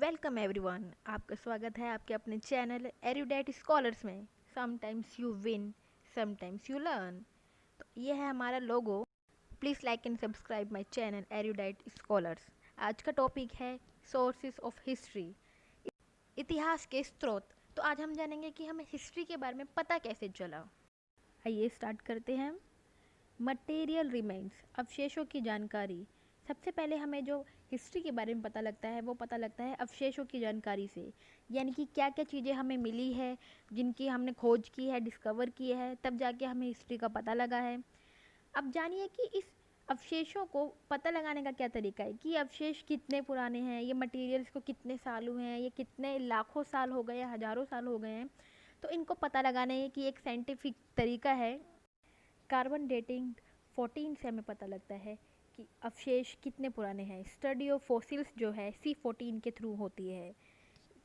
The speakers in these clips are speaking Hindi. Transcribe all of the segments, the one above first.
Welcome everyone. आपका स्वागत है आपके अपने चैनल एरुडाइट स्कॉलर्स में। Sometimes you win, sometimes you learn. तो ये है हमारा logo. Please like and subscribe my channel Erudite Scholars. आज का टॉपिक है सोर्सेस ऑफ हिस्ट्री, इतिहास के स्रोत। तो आज हम जानेंगे कि हमें हिस्ट्री के बारे में पता कैसे चला। आइए स्टार्ट करते हैं। मटेरियल रिमेन्स, अवशेषों की जानकारी। सबसे पहले हमें जो हिस्ट्री के बारे में पता लगता है वो पता लगता है अवशेषों की जानकारी से, यानी कि क्या क्या चीज़ें हमें मिली है, जिनकी हमने खोज की है, डिस्कवर की है, तब जाके हमें हिस्ट्री का पता लगा है। अब जानिए कि इस अवशेषों को पता लगाने का क्या तरीका है, कि अवशेष कितने पुराने हैं, ये मटेरियल्स को कितने साल हुए हैं, ये कितने लाखों साल हो गए, हज़ारों साल हो गए हैं। तो इनको पता लगाने की एक साइंटिफिक तरीका है कार्बन डेटिंग। 14 से हमें पता लगता है कि अवशेष कितने पुराने हैं। स्टडी ऑफ फॉसिल्स जो है C14 के थ्रू होती है।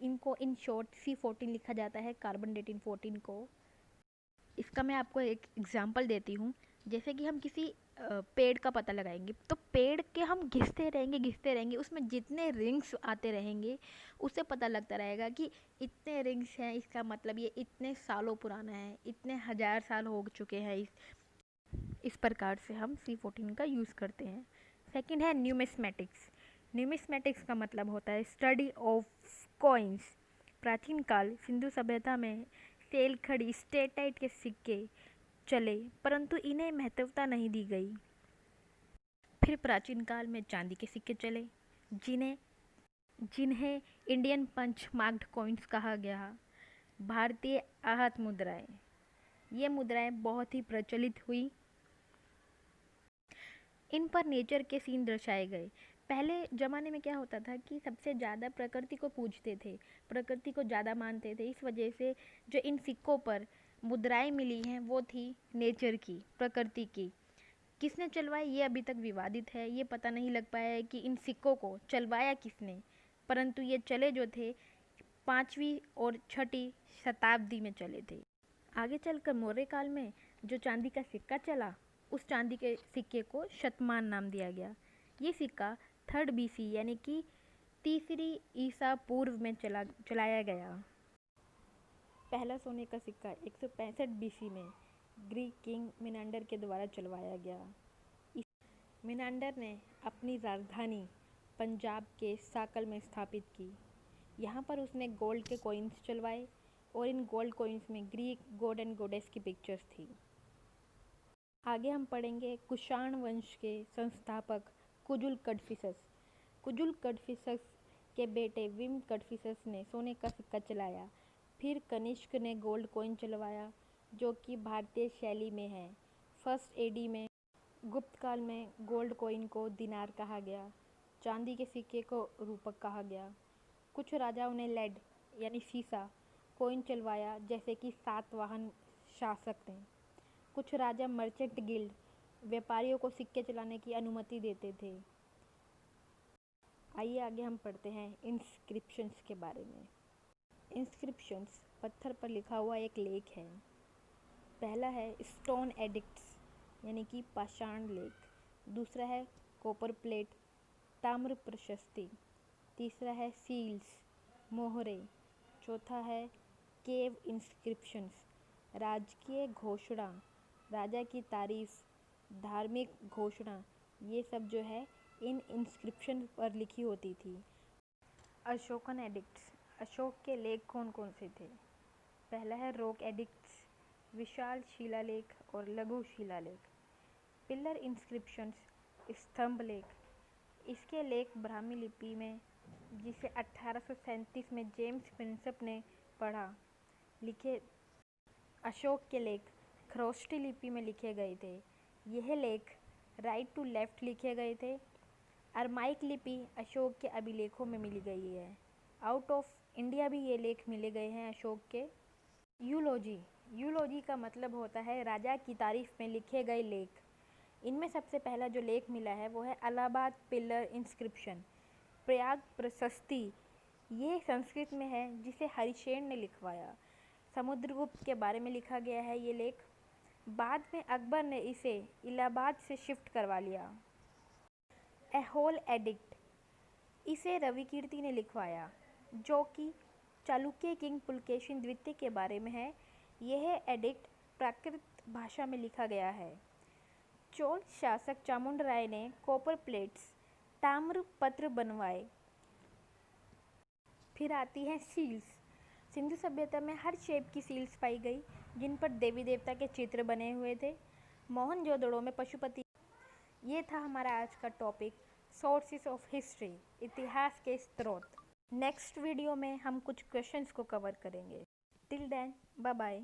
इनको इन शॉर्ट C14 लिखा जाता है, कार्बन डेटिंग 14 को। इसका मैं आपको एक एग्जांपल देती हूँ। जैसे कि हम किसी पेड़ का पता लगाएंगे, तो पेड़ के हम घिसते रहेंगे, उसमें जितने रिंग्स आते रहेंगे उससे पता लगता रहेगा कि इतने रिंग्स हैं, इसका मतलब ये इतने सालों पुराना है, इतने हज़ार साल हो चुके हैं। इस प्रकार से हम C14 का यूज़ करते हैं। सेकंड है न्यूमिस्मेटिक्स। न्यूमिस्मेटिक्स का मतलब होता है स्टडी ऑफ कॉइन्स। प्राचीन काल सिंधु सभ्यता में सेल खड़ी स्टेटाइट के सिक्के चले, परंतु इन्हें महत्वता नहीं दी गई। फिर प्राचीन काल में चांदी के सिक्के चले, जिन्हें जिन्हें इंडियन पंच मार्क्ड कॉइन्स कहा गया। भारतीय आहत मुद्राएं, ये मुद्राएं बहुत ही प्रचलित हुई। इन पर नेचर के सीन दर्शाए गए। पहले ज़माने में क्या होता था कि सबसे ज़्यादा प्रकृति को पूजते थे, प्रकृति को ज़्यादा मानते थे। इस वजह से जो इन सिक्कों पर मुद्राएं मिली हैं वो थी नेचर की, प्रकृति की। किसने चलवाई ये अभी तक विवादित है। ये पता नहीं लग पाया है कि इन सिक्कों को चलवाया किसने, परंतु ये चले जो थे 5वीं और 6ठी शताब्दी में चले थे। आगे चलकर मौर्य काल में जो चांदी का सिक्का चला, उस चांदी के सिक्के को शतमान नाम दिया गया। ये सिक्का 3rd BC यानी कि 3री ईसा पूर्व में चलाया गया। पहला सोने का सिक्का 165 BC में ग्रीक किंग मिनांडर के द्वारा चलवाया गया। मिनांडर ने अपनी राजधानी पंजाब के साकल में स्थापित की। यहाँ पर उसने गोल्ड के कॉइन्स चलवाए और इन गोल्ड कॉइन्स में ग्रीक गॉड एंड गॉडेस की पिक्चर्स थी। आगे हम पढ़ेंगे कुषाण वंश के संस्थापक कुजुल कड़फिसस। कुजुल कड़फिसस के बेटे विम कड़फिसस ने सोने का सिक्का चलाया। फिर कनिष्क ने गोल्ड कॉइन चलवाया, जो कि भारतीय शैली में है। 1st AD में गुप्त काल में गोल्ड कॉइन को दिनार कहा गया, चांदी के सिक्के को रूपक कहा गया। कुछ राजाओं ने लेड यानी सीसा कॉइन चलवाया, जैसे कि सातवाहन शासक ने। कुछ राजा मर्चेंट गिल्ड व्यापारियों को सिक्के चलाने की अनुमति देते थे। आइए आगे हम पढ़ते हैं इंस्क्रिप्शंस के बारे में। इंस्क्रिप्शंस पत्थर पर लिखा हुआ एक लेख है। पहला है स्टोन एडिक्ट्स यानी कि पाषाण लेख। दूसरा है कॉपर प्लेट, ताम्र प्रशस्ति। तीसरा है सील्स, मोहरे। चौथा है केव इंस्क्रिप्शंस, राजकीय घोषणा, राजा की तारीफ, धार्मिक घोषणा। ये सब जो है इन इंस्क्रिप्शन पर लिखी होती थी। अशोकन एडिक्ट्स, अशोक के लेख कौन कौन से थे? पहला है रॉक एडिक्ट्स, विशाल शिलालेख और लघु शिलालेख। पिलर इंस्क्रिप्शंस, स्तंभ लेख। इसके लेख ब्राह्मी लिपि में, जिसे 1837 में जेम्स प्रिंसप ने पढ़ा, लिखे। अशोक के लेख खरोष्टी लिपि में लिखे गए थे। यह लेख राइट टू लेफ्ट लिखे गए थे। अरमाइक लिपि अशोक के अभिलेखों में मिली गई है। आउट ऑफ इंडिया भी ये लेख मिले गए हैं अशोक के। यूलॉजी, यूलॉजी का मतलब होता है राजा की तारीफ में लिखे गए लेख। इनमें सबसे पहला जो लेख मिला है वो है इलाहाबाद पिलर इंस्क्रिप्शन, प्रयाग प्रशस्ति। ये संस्कृत में है, जिसे हरिशेन ने लिखवाया। समुद्रगुप्त के बारे में लिखा गया है ये लेख। बाद में अकबर ने इसे इलाहाबाद से शिफ्ट करवा लिया। एहोल एडिक्ट, इसे रविकीर्ति ने लिखवाया। जो कि चालुक्य किंग पुलकेशिन द्वितीय के बारे में है। यह एडिक्ट प्राकृत भाषा में लिखा गया है। चोल शासक चामुंडराय ने कॉपर प्लेट्स ताम्र पत्र बनवाए। फिर आती है सील्स। सिंधु सभ्यता में हर शेप की सील्स पाई गई जिन पर देवी देवता के चित्र बने हुए थे। मोहनजोदड़ो में पशुपति। ये था हमारा आज का टॉपिक, सोर्सेस ऑफ हिस्ट्री, इतिहास के स्रोत। नेक्स्ट वीडियो में हम कुछ क्वेश्चंस को कवर करेंगे। Till then bye bye.